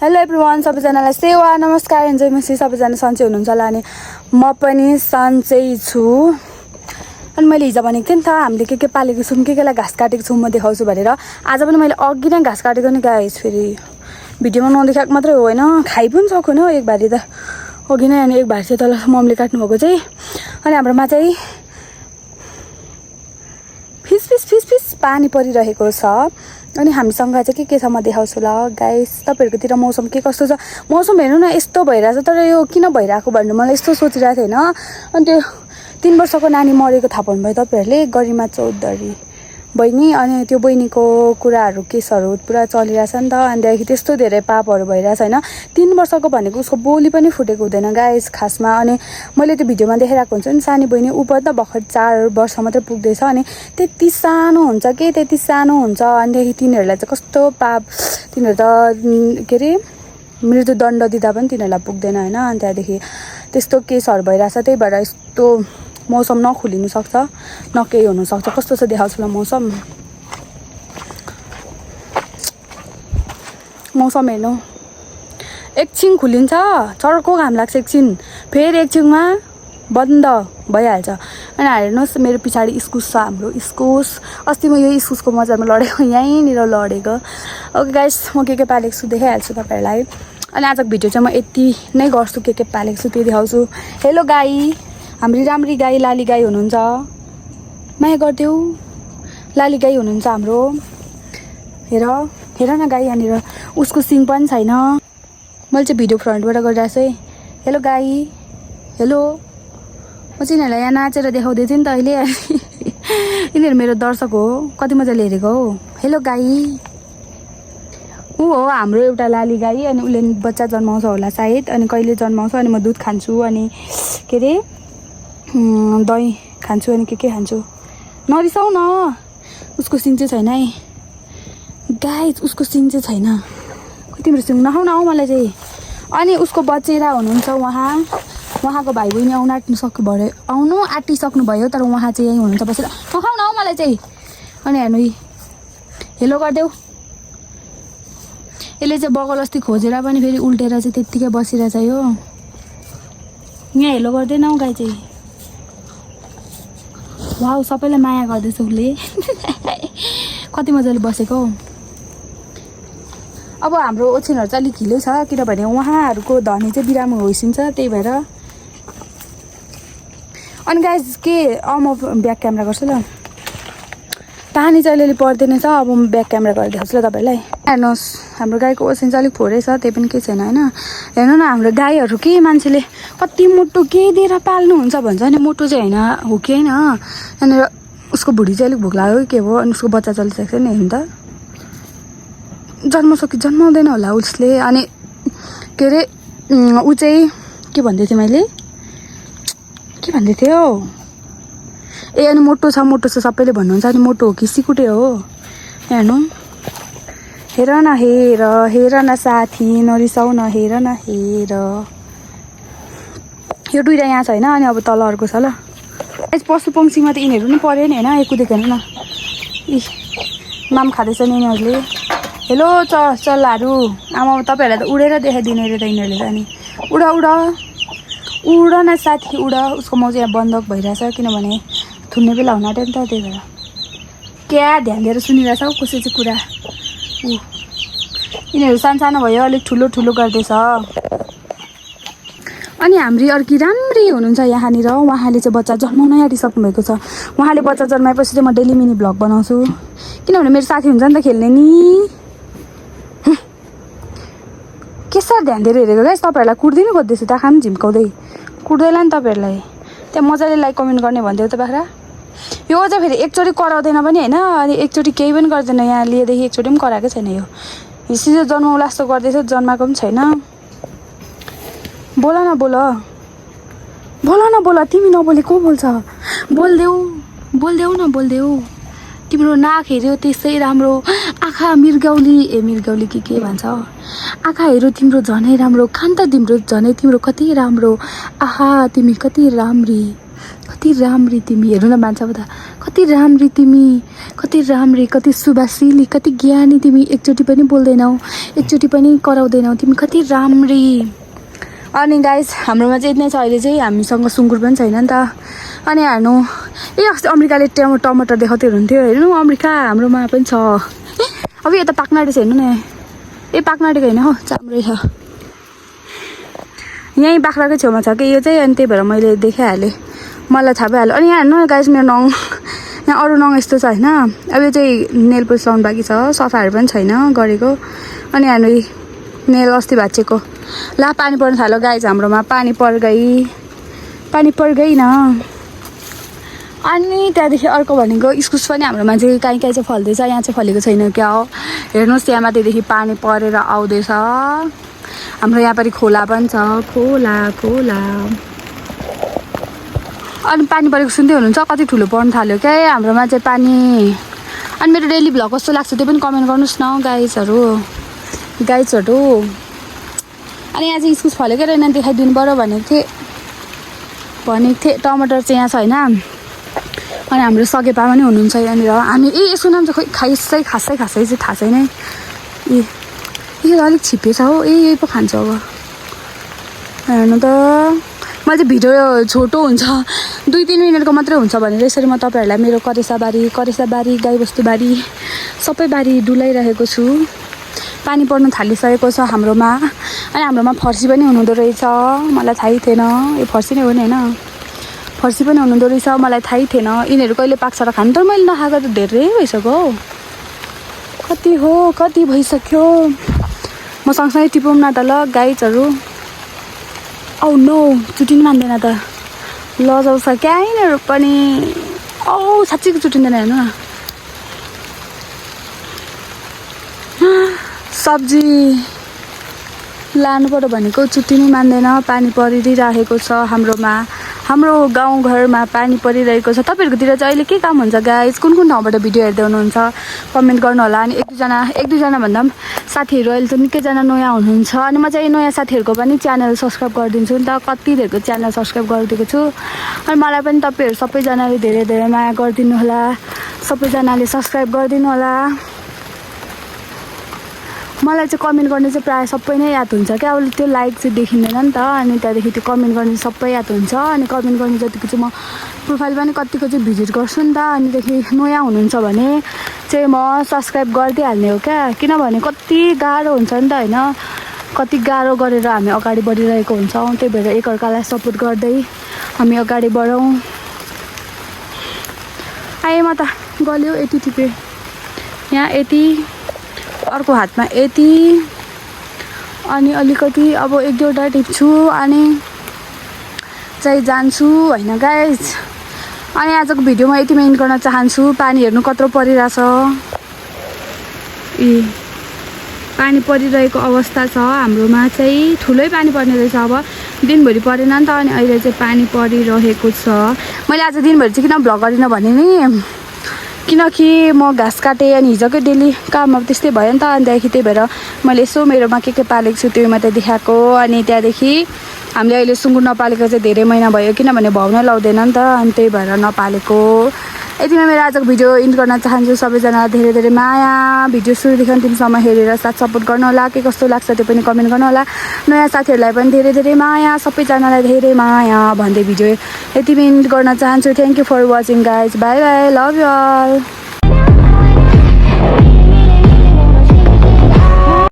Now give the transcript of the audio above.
Hello everyone, सबैजनालाई सेवा नमस्कार एन्जय मसी। सबैजना सन्चै हुनुहुन्छ होला अनि म पनि सन्चै छु। अनि मैले हिजो भनेको थिएँ नि त हामीले के पालेको छौँ, केलाई घाँस काटेको छौँ म देखाउँछु भनेर। आज पनि मैले अघि नै घाँस काटेको नि गाइस। फेरि भिडियोमा नदेखाएको मात्रै हो होइन, खाइ पनि सकेन हो एक भारी त अघि नै। अनि एक भारी चाहिँ तल मम्मीले काट्नुभएको चाहिँ। अनि हाम्रोमा चाहिँ फिस फिस फिस फिस पानी परिरहेको छ। अनि हामीसँग चाहिँ के छ म देखाउँछु ल गाइस। तपाईँहरूकोतिर मौसम के कस्तो छ? मौसम हेर्नु न यस्तो भइरहेछ, तर यो किन भइरहेको भन्नु मलाई यस्तो सोचिरहेको थिएन। अनि त्यो 3 वर्षको नानी मरेको थाहा पाउनुभयो तपाईँहरूले, गरिमा चौधरी बहिनी। अनि त्यो बहिनीको कुराहरू केसहरू पुरा चलिरहेछ नि त। अनिदेखि त्यस्तो धेरै पापहरू भइरहेछ होइन। 3 वर्षको भनेको उसको बोली पनि फुटेको हुँदैन गाइस खासमा। अनि मैले त्यो भिडियोमा देखाइरहेको हुन्छु नि, सानी बहिनी ऊ पनि त भर्खर 4 वर्ष मात्रै पुग्दैछ। अनि त्यति सानो हुन्छ कि त्यति सानो हुन्छ। अनिदेखि तिनीहरूलाई चाहिँ कस्तो पाप, तिनीहरू त के अरे मृत्युदण्ड दिँदा पनि तिनीहरूलाई पुग्दैन होइन। अनि त्यहाँदेखि त्यस्तो केसहरू भइरहेछ, त्यही भएर यस्तो मौसम नखुलिनु सक्छ, न केही हुनसक्छ। कस्तो छ देखाउँछु ल मौसम। मौसम हेर्नु, एकछिन खुलिन्छ, चर्को घाम लाग्छ एकछिन, फेरि एकछिनमा बन्द भइहाल्छ। अनि हेर्नुहोस् मेरो पछाडि इस्कुस छ, हाम्रो इस्कुस। अस्ति म यो इस्कुसको मजामा लडेको, यहीँनिर लडेको। ओके गाइस, म के पालेको छु देखाइहाल्छु तपाईँहरूलाई। अनि आजको भिडियो चाहिँ म यति नै गर्छु, के पालेको छु त्यो देखाउँछु। हेलो गाई, हाम्रो राम्री गाई लाली गाई हुनुहुन्छ, माया गरिदेऊ। लाली गाई हुनुहुन्छ हाम्रो। हेर हेर न गाई, यहाँनिर उसको सिङ पनि छैन। मैले चाहिँ भिडियो फ्रन्टबाट गरिरहेको छु है। हेलो गाई, हेलो। म चाहिँ यिनीहरूलाई यहाँ नाचेर देखाउँदै थिएँ नि त अहिले। यिनीहरू मेरो दर्शक हो, कति मजाले हेरेको हो। हेलो गाई, ऊ हो हाम्रो एउटा लाली गाई। अनि उसले बच्चा जन्माउँछ होला सायद, अनि कहिले जन्माउँछ। अनि म दुध खान्छु, अनि के अरे दही खान्छु, अनि के खान्छु। नरिसाउ न, उसको सिङ चाहिँ छैन है गाइस, उसको सिङ चाहिँ छैन। तिम्रो सिङ नखाउ न हौ मलाई चाहिँ। अनि उसको बचेरा हुनुहुन्छ उहाँको भाइ बहिनी आउनु आँटिसक्नु भयो, तर उहाँ चाहिँ यहीँ हुनुहुन्छ बसेर। नखाउ न हौ मलाई चाहिँ। अनि हेर्नु हेलो गरिदेऊ। यसले चाहिँ बगल अस्ति खोजेर पनि फेरि उल्टेर चाहिँ त्यत्तिकै बसिरहेछ यो। यहाँ हेलो गर्दैन हौ गाई चाहिँ। वाउ, सबैलाई माया गर्दैछ उसले। कति मजाले बसेको हौ। अब हाम्रो ओछ्यानहरू चाहिँ अलिक हिलै छ, किनभने उहाँहरूको धनी चाहिँ बिरामी होइसिन्छ, त्यही भएर। अनि गाइस के म ब्याक क्यामेरा गर्छु ल। पानी चाहिँ अलिअलि पर्दैन छ, अब म ब्याक क्यामेरा गरेर देखाउँछु ल तपाईँलाई। हेर्नुहोस्, हाम्रो गाईको ओछ्यान चाहिँ अलिक फोरै छ, त्यही पनि केही छैन होइन। हेर्नु न, हाम्रो गाईहरू के मान्छेले कति मोटो के दिएर पाल्नुहुन्छ भन्छ नि, मोटो चाहिँ होइन हो कि होइन। यहाँनिर उसको भुँडी चाहिँ अलिक भोक लाग्यो कि के भयो। अनि उसको बच्चा चलिसकेको छ नि, हेर्नु त जन्माउँछ कि जन्माउँदैन होला उसले। अनि के अरे ऊ चाहिँ के भन्दै थिएँ मैले, के भन्दै थियो हौ। ए अनि मोटो छ सबैले भन्नुहुन्छ। अनि मोटो हो कि सिकुटे हो। हेर्नु, हेर न हेर न साथी, नरिसाउ न, हेर न हेर। यो दुईवटा यहाँ छैन, अनि अब तल अर्को छ ल। पशु पक्षीमा त यिनीहरू पनि पऱ्यो नि होइन, कुदेको हेर्नु न। माम खाँदैछ नि यिनीहरूले। हेलो चल्लाहरू, आमा तपाईँहरूलाई त उडेर देखाइदिने अरे त यिनीहरूले त। अनि उड न साथी उड। उसको माउ चाहिँ यहाँ बन्दक भइरहेछ, किनभने थुन्ने बेला हुन आँट्यो नि त, त्यही भएर। क्या ध्यान दिएर सुनिरहेछ हौ कसै चाहिँ कुरा। यिनीहरू सानो भयो, अलिक ठुलो गर्दैछ। अनि हाम्री अर्की राम्री हुनुहुन्छ यहाँनिर, उहाँले चाहिँ बच्चा जन्माउनै आँटिसक्नु भएको छ। उहाँले बच्चा जन्माएपछि चाहिँ म डेली मिनी भ्लग बनाउँछु, किनभने मेरो साथी हुन्छ नि त खेल्ने नि। के साह्रो ध्यान दिएर हेरेको गाइस। तपाईँहरूलाई कुट्दिनु खोज्दैछु त, खाम झिम्काउँदै कुट्दैला नि तपाईँहरूलाई। त्यहाँ मजाले लाइक कमेन्ट गर्ने भनिदियो त बाख्रा। यो चाहिँ फेरि एकचोटि कराउँदैन पनि होइन, अनि एकचोटि केही पनि गर्दैन। यहाँ लिएदेखि एकचोटि पनि कराएकै छैन यो। हिस्सी जन्माउला जस्तो गर्दैछ, जन्माएको पनि छैन। बोल न, तिमी नबोले को बोल्छ? बोलिदेऊ न। तिम्रो नाक हेऱ्यो त्यसै राम्रो, आँखा मिर्गाउली के भन्छ, आँखा हेऱ्यो तिम्रो झनै राम्रो, खान त तिम्रो झनै तिम्रो कति राम्रो। आहा तिमी कति राम्री तिमी। हेर्नु न मान्छे त कति राम्री तिमी, कति सुभाशिली, कति ज्ञानी तिमी। एकचोटि पनि बोल्दैनौ। एकचोटि पनि कराउँदैनौ तिमी कति राम्री। अनि गाइस हाम्रोमा चाहिँ यति नै छ। अहिले चाहिँ हामीसँग सुँगुर पनि छैन नि त। अनि हेर्नु अस्ति अमेरिकाले टमाटर देखाउँदै हुनुहुन्थ्यो। हेर्नु अमेरिका हाम्रोमा पनि छ। अब यता पाक्न आँटेछ हेर्नु न। पाक्न आँटेको होइन हौ चाम्रै छ। यहीँ बाख्राकै छेउमा छ कि यो चाहिँ। अनि त्यही भएर मैले देखाइहालेँ मलाई थाहा भइहाल्यो। अनि यहाँ हेर्नु गाइस मेरो नङ यहाँ अरू नङ यस्तो छ होइन। अब यो चाहिँ नेल पोलिस लाउनु बाँकी छ सफाहरू पनि छैन गरेको। अनि हामी नेल अस्ति भाँचेको। ला पानी पर्न थाल्यो गाइस हाम्रोमा पानी पर्गइन। अनि त्यहाँदेखि अर्को भनेको इस्कुस पनि हाम्रोमा चाहिँ काहीँ चाहिँ फल्दैछ। यहाँ चाहिँ फलेको छैन क्या हो। हेर्नुहोस् त्यहाँ माथिदेखि पानी परेर आउँदैछ। हाम्रो यहाँपरि खोला पनि छ। खोला अनि पानी परेको सुन्दै हुनुहुन्छ कति ठुलो पर्न थाल्यो क्या हाम्रोमा चाहिँ पानी। अनि मेरो डेली भ्लग कस्तो लाग्छ त्यो पनि कमेन्ट गर्नुहोस् न गाइजहरू। अनि यहाँ चाहिँ इस्कुस फलेकै रहेन देखाइदिनु पऱ्यो भनेको थिएँ। टमाटर चाहिँ यहाँ छ होइन। अनि हाम्रो सगेपा पनि हुनुहुन्छ यहाँनिर। हामी यसको नाम चाहिँ खोइ खासै चाहिँ थाहा छैन। यो अलिक छिप्पे छ हो। यही पो खान्छ अब। हेर्नु त मैले चाहिँ भिडियो छोटो हुन्छ 2-3 मिनटको मात्रै हुन्छ भनेर यसरी म तपाईँहरूलाई मेरो करेसाबारी गाईबस्तुबारी सबै बारी डुलाइरहेको छु। पानी पर्न थालिसकेको छ हाम्रोमा। अनि हाम्रोमा फर्सी पनि हुनुहुँदो रहेछ मलाई थाहै थिएन। यो फर्सी नै हो नि होइन। फर्सी पनि हुनुहुँदो रहेछ मलाई थाहै थिएन। यिनीहरू कहिले पाक्छ र खानु। तर मैले नखाएको त धेरै भइसक्यो हौ। कति भइसक्यो। म सँगसँगै टिपौँ न त ल गाइजहरू। औ नो चुटिनु मान्दैन त लजाउँछ क्या यिनीहरू पनि। साँच्चीको चुटिँदैन हेर्नु न। सब्जी लानु पर्यो भनेको चुटिनै मान्दैन। पानी परिरहेको छ हाम्रोमा। हाम्रो गाउँघरमा पानी परिरहेको छ। तपाईँहरूकोतिर चाहिँ अहिले के काम हुन्छ गाइज। कुन ठाउँबाट भिडियो हेर्दै हुनुहुन्छ कमेन्ट गर्नु होला। अनि एक दुईजना भन्दा पनि साथीहरू अहिले त निकैजना नयाँ हुनुहुन्छ। अनि म चाहिँ नयाँ साथीहरूको पनि च्यानल सब्सक्राइब गरिदिन्छु नि त। कति धेरैको च्यानल सब्सक्राइब गरिदिएको छु। अनि मलाई पनि तपाईँहरू सबैजनाले धेरै माया गरिदिनु होला। सबैजनाले सब्सक्राइब गरिदिनु होला। मलाई चाहिँ कमेन्ट गर्ने चाहिँ प्रायः सबै नै याद हुन्छ क्या। अब त्यो लाइक चाहिँ देखिँदैन नि त। अनि त्यहाँदेखि त्यो कमेन्ट गर्ने सबै याद हुन्छ। अनि कमेन्ट गर्ने जतिको चाहिँ म प्रोफाइल पनि कतिको चाहिँ भिजिट गर्छु नि त। अनिदेखि नयाँ हुनुहुन्छ भने चाहिँ म सब्सक्राइब गरिदिइहाल्ने हो क्या। किनभने कति गाह्रो हुन्छ नि त होइन। कति गाह्रो गरेर हामी अगाडि बढिरहेको हुन्छौँ। त्यही भएर एकअर्कालाई सपोर्ट गर्दै हामी अगाडि बढौँ। म त गल्यो यति टिपेँ यहाँ यति अर्को हातमा यति। अनि अलिकति अब 1-2वटा टिप्छु अनि चाहिँ जान्छु होइन गाइज। अनि आजको भिडियोमा यति मेन गर्न चाहन्छु। पानी हेर्नु कत्रो परिरहेछ। पानी परिरहेको अवस्था छ हाम्रोमा चाहिँ। ठुलै पानी पर्ने रहेछ। अब दिनभरि परेन नि त। अनि अहिले चाहिँ पानी परिरहेको छ। मैले आज दिनभरि चाहिँ किन भ्लग गरिनँ भने नि किनकि म घाँस काटेँ। अनि हिजोकै डेली काम अब त्यस्तै भयो नि त। अनि त्यहाँदेखि त्यही भएर मैले यसो मेरोमा के पालेको छु त्यो मात्रै देखाएको। अनि त्यहाँदेखि हामीले अहिले सुँगुर नपालेको चाहिँ धेरै महिना भयो किनभने भाउ नै लाउँदैन नि त। अनि त्यही भएर नपालेको। यतिमा मेरो आजको भिडियो इन्ड गर्न चाहन्छु। सबैजना धेरै माया। भिडियो सुरुदेखि अन्तिमसम्म हेरेर साथ सपोर्ट गर्नु होला। के कस्तो लाग्छ त्यो पनि कमेन्ट गर्नु होला। नयाँ साथीहरूलाई पनि धेरै माया। सबैजनालाई धेरै माया भन्दै भिडियो यतिमा इन्ड गर्न चाहन्छु। Thank you for watching guys. Bye bye. Love you all.